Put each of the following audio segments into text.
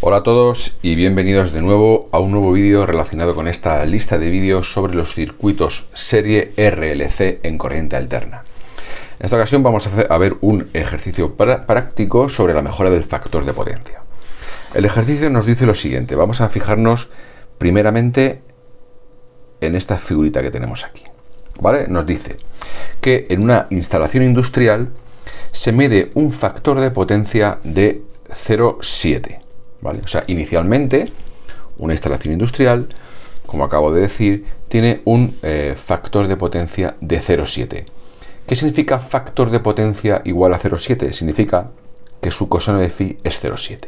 Hola a todos y bienvenidos de nuevo a un nuevo vídeo relacionado con esta lista de vídeos sobre los circuitos serie RLC en corriente alterna. En esta ocasión vamos a ver un ejercicio práctico sobre la mejora del factor de potencia. El ejercicio nos dice lo siguiente: vamos a fijarnos primeramente en esta figurita que tenemos aquí, ¿vale? Nos dice que en una instalación industrial se mide un factor de potencia de 0,7. ¿Vale? O sea, inicialmente una instalación industrial, como acabo de decir, tiene un factor de potencia de 0,7. ¿Qué significa factor de potencia igual a 0,7? Significa que su coseno de phi es 0,7.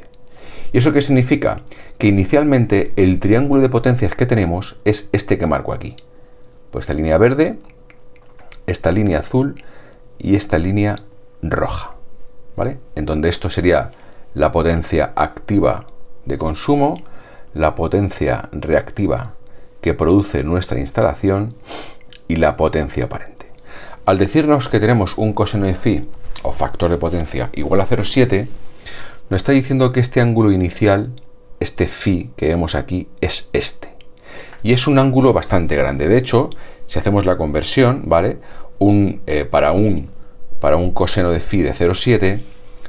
¿Y eso qué significa? Que inicialmente el triángulo de potencias que tenemos es este que marco aquí. Pues esta línea verde, esta línea azul y esta línea roja, ¿vale? En donde esto sería la potencia activa de consumo, la potencia reactiva que produce nuestra instalación y la potencia aparente. Al decirnos que tenemos un coseno de phi o factor de potencia igual a 0,7, nos está diciendo que este ángulo inicial, este phi que vemos aquí, es este. Y es un ángulo bastante grande. De hecho, si hacemos la conversión, ¿vale? Para un coseno de phi de 0,7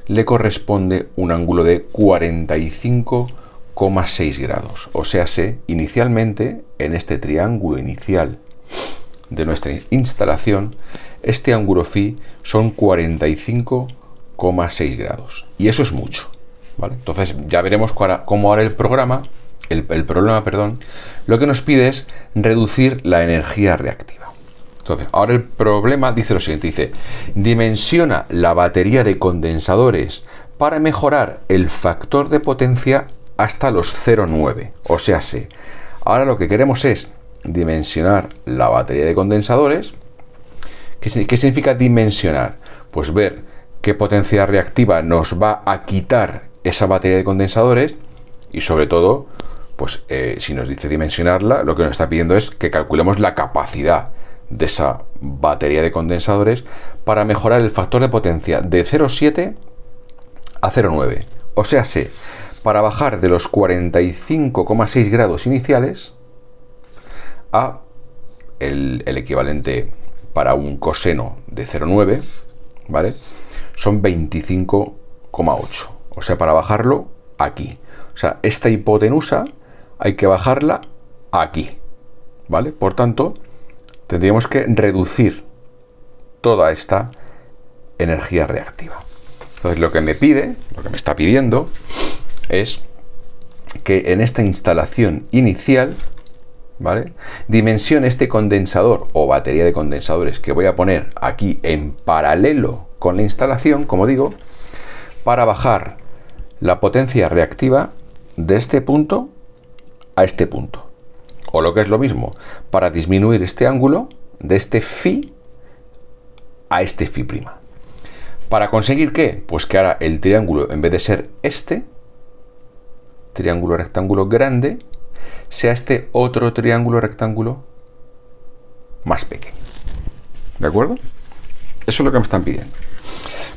le corresponde un ángulo de 45,6 grados. O sea, inicialmente, en este triángulo inicial de nuestra instalación, este ángulo phi son 45,6 grados. Y eso es mucho, ¿vale? Entonces ya veremos cómo ahora el problema, lo que nos pide es reducir la energía reactiva. Entonces, ahora el problema dice lo siguiente, dice: dimensiona la batería de condensadores para mejorar el factor de potencia hasta los 0,9. O sea, ahora lo que queremos es dimensionar la batería de condensadores. ¿Qué significa dimensionar? Pues ver qué potencia reactiva nos va a quitar esa batería de condensadores y, sobre todo, pues si nos dice dimensionarla, lo que nos está pidiendo es que calculemos la capacidad de esa batería de condensadores para mejorar el factor de potencia de 0,7 a 0,9. O sea, para bajar de los 45,6 grados iniciales a el equivalente para un coseno de 0,9, ¿vale? Son 25,8. O sea, para bajarlo aquí. O sea, esta hipotenusa hay que bajarla aquí, ¿vale? Por tanto, tendríamos que reducir toda esta energía reactiva. Entonces lo que me está pidiendo es que en esta instalación inicial, ¿vale?, dimensione este condensador o batería de condensadores que voy a poner aquí en paralelo con la instalación, como digo, para bajar la potencia reactiva de este punto a este punto. O lo que es lo mismo, para disminuir este ángulo de este phi a este phi'. ¿Para conseguir qué? Pues que ahora el triángulo, en vez de ser este triángulo rectángulo grande, sea este otro triángulo rectángulo más pequeño. ¿De acuerdo? Eso es lo que me están pidiendo.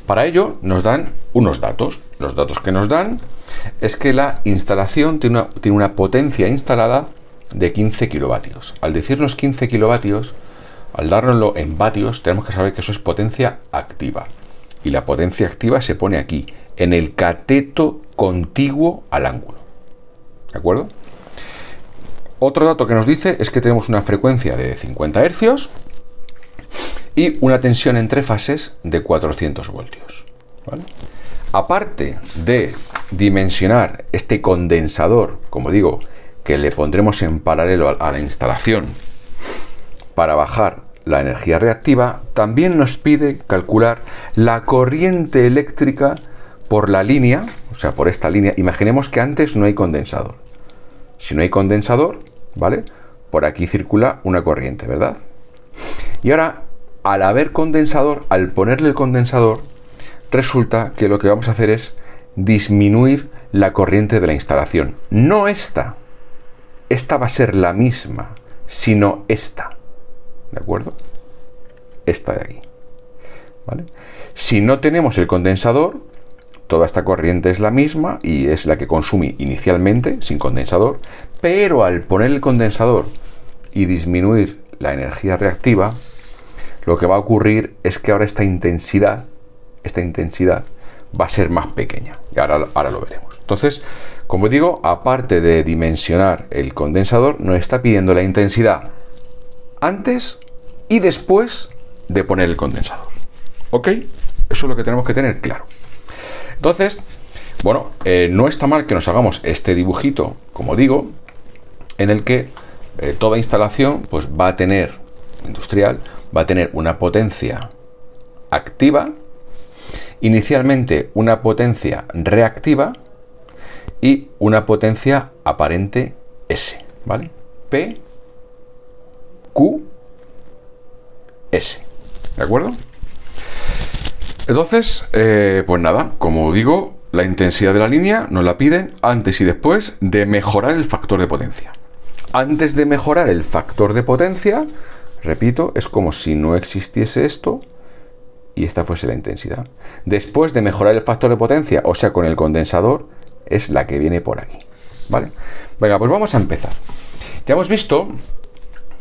Para ello nos dan unos datos. Los datos que nos dan es que la instalación tiene una potencia instalada de 15 kilovatios. Al decirnos 15 kilovatios, al dárnoslo en vatios, tenemos que saber que eso es potencia activa. Y la potencia activa se pone aquí, en el cateto contiguo al ángulo. ¿De acuerdo? Otro dato que nos dice es que tenemos una frecuencia de 50 hercios y una tensión entre fases de 400 voltios. ¿Vale? Aparte de dimensionar este condensador, como digo, que le pondremos en paralelo a la instalación para bajar la energía reactiva, también nos pide calcular la corriente eléctrica por la línea, o sea, por esta línea. Imaginemos que antes no hay condensador. Si no hay condensador, ¿vale?, por aquí circula una corriente, ¿verdad? Y ahora, al haber condensador, al ponerle el condensador, resulta que lo que vamos a hacer es disminuir la corriente de la instalación. No esta va a ser la misma, sino esta. ¿De acuerdo? Esta de aquí. ¿Vale? Si no tenemos el condensador, toda esta corriente es la misma y es la que consume inicialmente, sin condensador, pero al poner el condensador y disminuir la energía reactiva, lo que va a ocurrir es que ahora esta intensidad va a ser más pequeña. Y ahora lo veremos. Entonces, como digo, aparte de dimensionar el condensador, nos está pidiendo la intensidad antes y después de poner el condensador. ¿Ok? Eso es lo que tenemos que tener claro. Entonces, bueno, no está mal que nos hagamos este dibujito, como digo, en el que toda instalación pues va a tener, industrial, va a tener una potencia activa, inicialmente una potencia reactiva y una potencia aparente S, ¿vale? P, Q, S, ¿de acuerdo? Entonces, pues nada, como digo, la intensidad de la línea nos la piden antes y después de mejorar el factor de potencia. Antes de mejorar el factor de potencia, repito, es como si no existiese esto y esta fuese la intensidad. Después de mejorar el factor de potencia, o sea, con el condensador, es la que viene por aquí, ¿vale? Venga, pues vamos a empezar. Ya hemos visto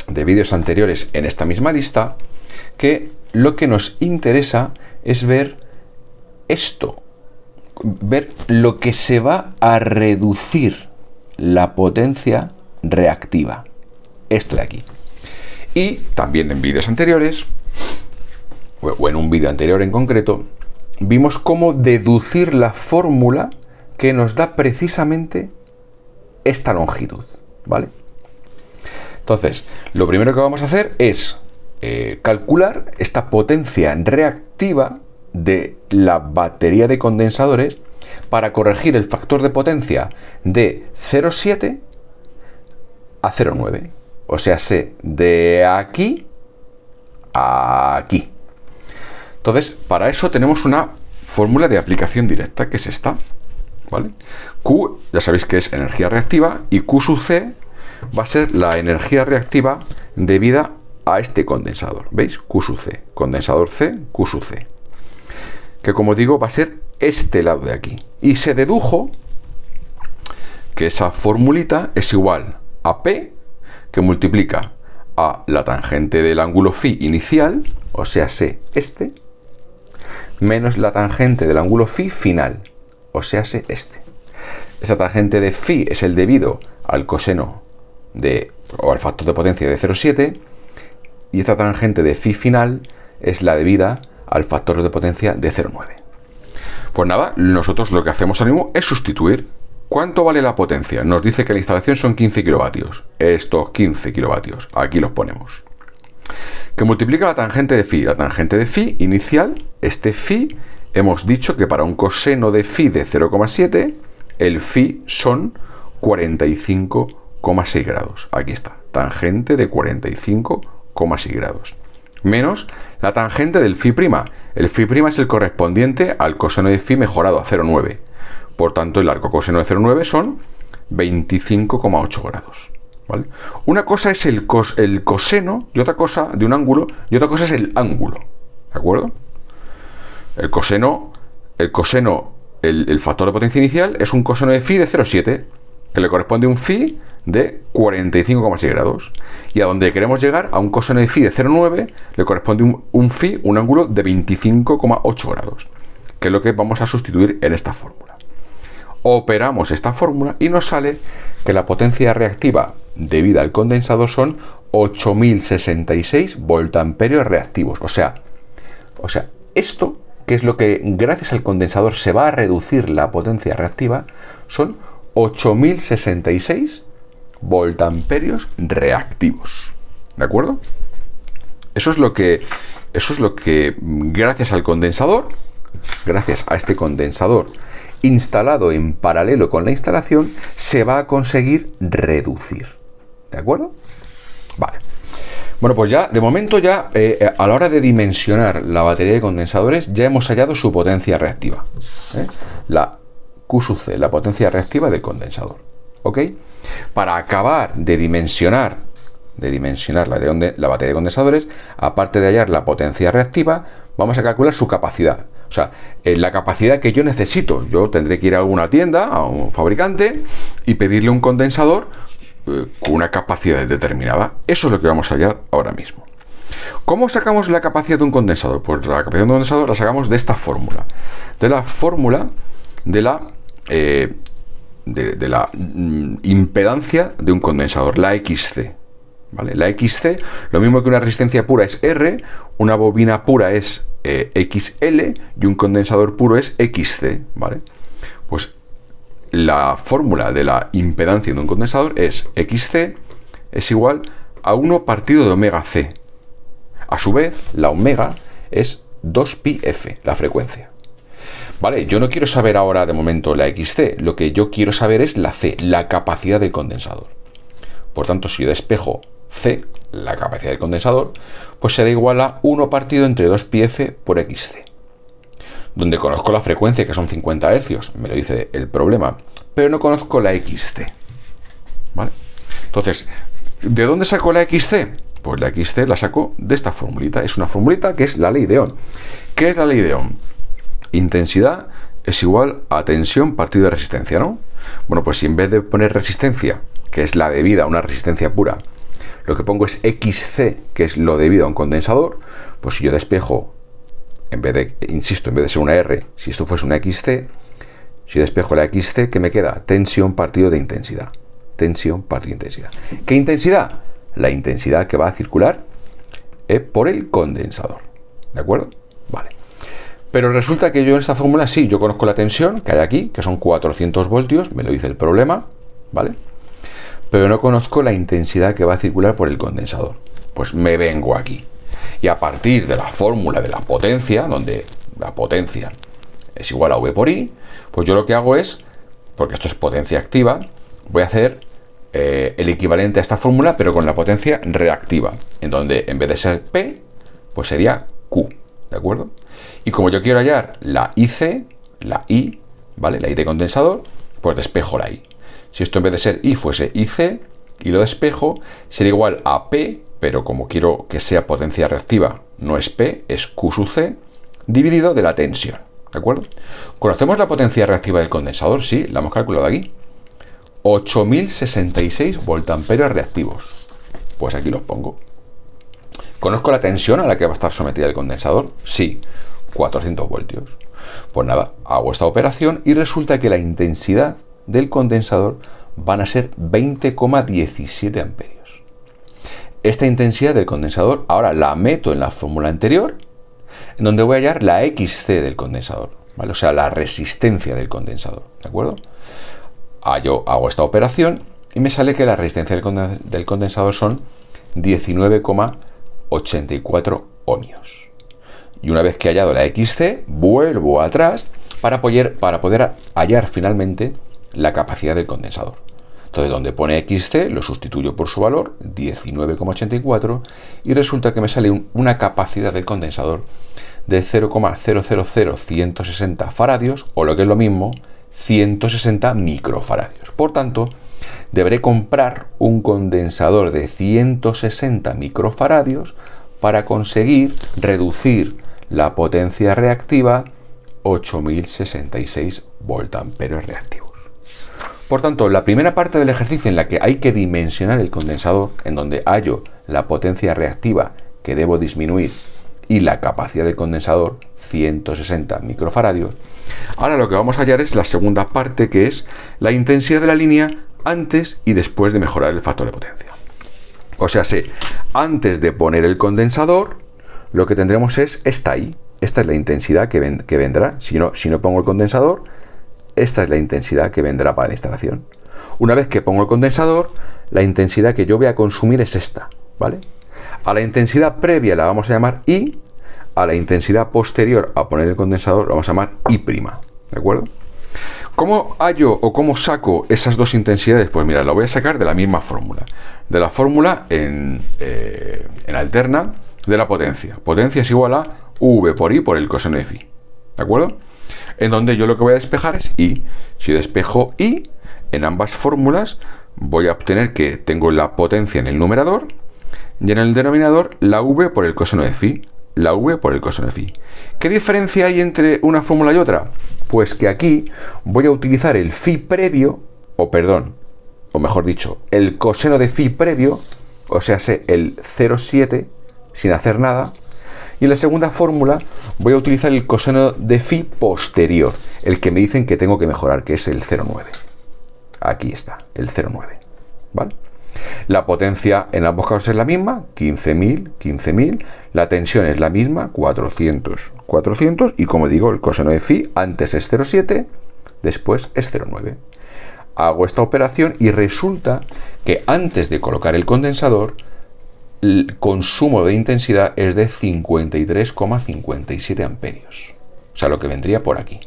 de vídeos anteriores en esta misma lista que lo que nos interesa es ver esto, ver lo que se va a reducir la potencia reactiva, esto de aquí. Y también en vídeos anteriores, o en un vídeo anterior en concreto, vimos cómo deducir la fórmula que nos da precisamente esta longitud, ¿vale? Entonces, lo primero que vamos a hacer es calcular esta potencia reactiva de la batería de condensadores para corregir el factor de potencia de 0,7 a 0,9. O sea, de aquí a aquí. Entonces, para eso tenemos una fórmula de aplicación directa, que es esta, ¿vale? Q, ya sabéis que es energía reactiva, y Q sub C va a ser la energía reactiva debida a este condensador. ¿Veis? Q sub C. Condensador C, Q sub C. Que, como digo, va a ser este lado de aquí. Y se dedujo que esa formulita es igual a P, que multiplica a la tangente del ángulo phi inicial, o sea, este, menos la tangente del ángulo phi final, o sea, este. Esta tangente de phi es el debido al coseno o al factor de potencia de 0,7, y esta tangente de phi final es la debida al factor de potencia de 0,9. Pues nada, nosotros lo que hacemos ahora mismo es sustituir. ¿Cuánto vale la potencia? Nos dice que la instalación son 15 kilovatios. Estos 15 kilovatios, aquí los ponemos. Que multiplica la tangente de phi. La tangente de phi inicial, este phi, hemos dicho que para un coseno de phi de 0,7, el phi son 45,6 grados. Aquí está, tangente de 45,6 grados. Menos la tangente del phi'. El phi' es el correspondiente al coseno de phi mejorado a 0,9. Por tanto, el arco coseno de 0,9 son 25,8 grados. ¿Vale? Una cosa es el coseno y otra cosa de un ángulo, y otra cosa es el ángulo. ¿De acuerdo? El factor de potencia inicial es un coseno de phi de 0,7, que le corresponde a un phi de 45,6 grados. Y a donde queremos llegar, a un coseno de phi de 0,9, le corresponde un ángulo de 25,8 grados, que es lo que vamos a sustituir en esta fórmula. Operamos esta fórmula y nos sale que la potencia reactiva debida al condensador son 8066 voltamperios reactivos. O sea, esto, que es lo que gracias al condensador se va a reducir la potencia reactiva, son 8066 voltamperios reactivos. ¿De acuerdo? Eso es lo que gracias al condensador, gracias a este condensador instalado en paralelo con la instalación, se va a conseguir reducir. ¿De acuerdo? Vale. Bueno, pues ya, de momento ya, a la hora de dimensionar la batería de condensadores, ya hemos hallado su potencia reactiva. La Q sub C, la potencia reactiva del condensador. ¿Ok? Para acabar de dimensionar la batería de condensadores, aparte de hallar la potencia reactiva, vamos a calcular su capacidad. O sea, la capacidad que yo necesito. Yo tendré que ir a alguna tienda, a un fabricante, y pedirle un condensador con una capacidad determinada. Eso es lo que vamos a hallar ahora mismo. ¿Cómo sacamos la capacidad de un condensador? Pues la capacidad de un condensador la sacamos de esta fórmula. De la fórmula de la impedancia de un condensador, la XC. ¿Vale? La XC, lo mismo que una resistencia pura es R, una bobina pura es XL y un condensador puro es XC. ¿Vale? Pues la fórmula de la impedancia de un condensador es XC es igual a 1 partido de omega C. A su vez, la omega es 2πf, la frecuencia. Vale, yo no quiero saber ahora de momento la XC, lo que yo quiero saber es la C, la capacidad del condensador. Por tanto, si yo despejo C, la capacidad del condensador, pues será igual a 1 partido entre 2πf por XC. Donde conozco la frecuencia, que son 50 Hz, me lo dice el problema, pero no conozco la XC. ¿Vale? Entonces, ¿de dónde saco la XC? Pues la XC la saco de esta formulita. Es una formulita que es la ley de Ohm. ¿Qué es la ley de Ohm? Intensidad es igual a tensión partido de resistencia, ¿no? Bueno, pues si en vez de poner resistencia, que es la debida a una resistencia pura, lo que pongo es XC, que es lo debido a un condensador, pues si yo despejo, en vez de ser una R, si esto fuese una XC, si despejo la XC, ¿qué me queda? Tensión partido de intensidad. Tensión partido de intensidad. ¿Qué intensidad? La intensidad que va a circular por el condensador. ¿De acuerdo? Vale. Pero resulta que yo en esta fórmula sí, yo conozco la tensión que hay aquí, que son 400 voltios, me lo dice el problema, ¿vale? Pero no conozco la intensidad que va a circular por el condensador. Pues me vengo aquí. Y a partir de la fórmula de la potencia, donde la potencia es igual a V por I, pues yo lo que hago es, porque esto es potencia activa, voy a hacer el equivalente a esta fórmula, pero con la potencia reactiva, en donde en vez de ser P, pues sería Q, ¿de acuerdo? Y como yo quiero hallar la IC, la I, ¿vale? La I de condensador, pues despejo la I. Si esto en vez de ser I fuese IC, y lo despejo, sería igual a P, pero como quiero que sea potencia reactiva, no es P, es Q sub C, dividido de la tensión, ¿de acuerdo? ¿Conocemos la potencia reactiva del condensador? Sí, la hemos calculado aquí. 8066 voltamperios reactivos. Pues aquí los pongo. ¿Conozco la tensión a la que va a estar sometida el condensador? Sí, 400 voltios. Pues nada, hago esta operación y resulta que la intensidad del condensador van a ser 20,17 amperios. Esta intensidad del condensador ahora la meto en la fórmula anterior, en donde voy a hallar la XC del condensador, ¿vale? O sea, la resistencia del condensador, ¿de acuerdo? Yo hago esta operación y me sale que la resistencia del condensador son 19,84 ohmios. Y una vez que he hallado la XC, vuelvo atrás para poder hallar finalmente la capacidad del condensador. Entonces, donde pone XC, lo sustituyo por su valor, 19,84, y resulta que me sale una capacidad del condensador de 0,000160 faradios, o lo que es lo mismo, 160 microfaradios. Por tanto, deberé comprar un condensador de 160 microfaradios para conseguir reducir la potencia reactiva 8066 voltamperios reactivos. Por tanto, la primera parte del ejercicio en la que hay que dimensionar el condensador, en donde hallo la potencia reactiva que debo disminuir y la capacidad del condensador, 160 microfaradios. Ahora lo que vamos a hallar es la segunda parte, que es la intensidad de la línea antes y después de mejorar el factor de potencia. O sea, antes de poner el condensador, lo que tendremos es esta I. Esta es la intensidad que vendrá. Si no pongo el condensador, esta es la intensidad que vendrá para la instalación. Una vez que pongo el condensador, la intensidad que yo voy a consumir es esta, ¿vale? A la intensidad previa la vamos a llamar I, a la intensidad posterior a poner el condensador la vamos a llamar I', ¿de acuerdo? ¿Cómo hallo o cómo saco esas dos intensidades? Pues mira, lo voy a sacar de la misma fórmula. De la fórmula en alterna de la potencia. Potencia es igual a V por I por el coseno de phi, ¿de acuerdo? En donde yo lo que voy a despejar es I. Si despejo I, en ambas fórmulas voy a obtener que tengo la potencia en el numerador y en el denominador la V por el coseno de phi. la V por el coseno de phi. ¿Qué diferencia hay entre una fórmula y otra? Pues que aquí voy a utilizar el phi previo, o mejor dicho, el coseno de phi previo, o sea, el 0,7 sin hacer nada. Y en la segunda fórmula voy a utilizar el coseno de phi posterior, el que me dicen que tengo que mejorar, que es el 0,9. Aquí está, el 0,9. ¿Vale? La potencia en ambos casos es la misma, 15.000, 15.000. La tensión es la misma, 400, 400. Y como digo, el coseno de phi antes es 0,7, después es 0,9. Hago esta operación y resulta que antes de colocar el condensador, el consumo de intensidad es de 53,57 amperios. O sea, lo que vendría por aquí.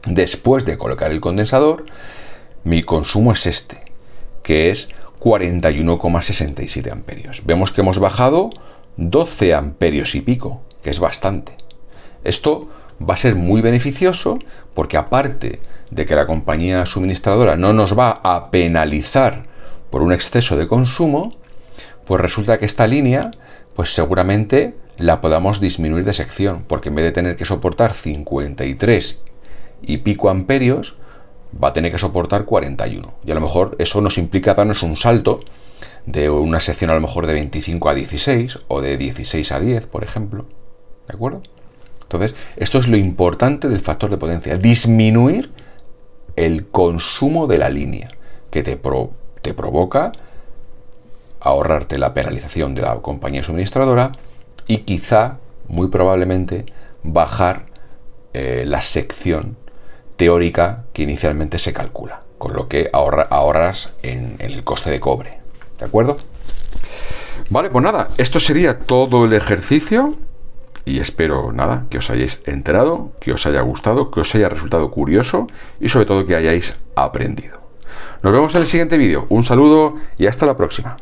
Después de colocar el condensador, mi consumo es este, que es 41,67 amperios. Vemos que hemos bajado 12 amperios y pico, que es bastante. Esto va a ser muy beneficioso porque aparte de que la compañía suministradora no nos va a penalizar por un exceso de consumo, pues resulta que esta línea, pues seguramente la podamos disminuir de sección, porque en vez de tener que soportar 53 y pico amperios, va a tener que soportar 41. Y a lo mejor eso nos implica darnos un salto de una sección a lo mejor de 25 a 16 o de 16 a 10, por ejemplo. ¿De acuerdo? Entonces, esto es lo importante del factor de potencia, disminuir el consumo de la línea, que te provoca ahorrarte la penalización de la compañía suministradora y quizá, muy probablemente, bajar la sección teórica que inicialmente se calcula, con lo que ahorras en el coste de cobre. ¿De acuerdo? Vale, pues nada, esto sería todo el ejercicio y espero, nada, que os hayáis enterado, que os haya gustado, que os haya resultado curioso y sobre todo que hayáis aprendido. Nos vemos en el siguiente vídeo. Un saludo y hasta la próxima.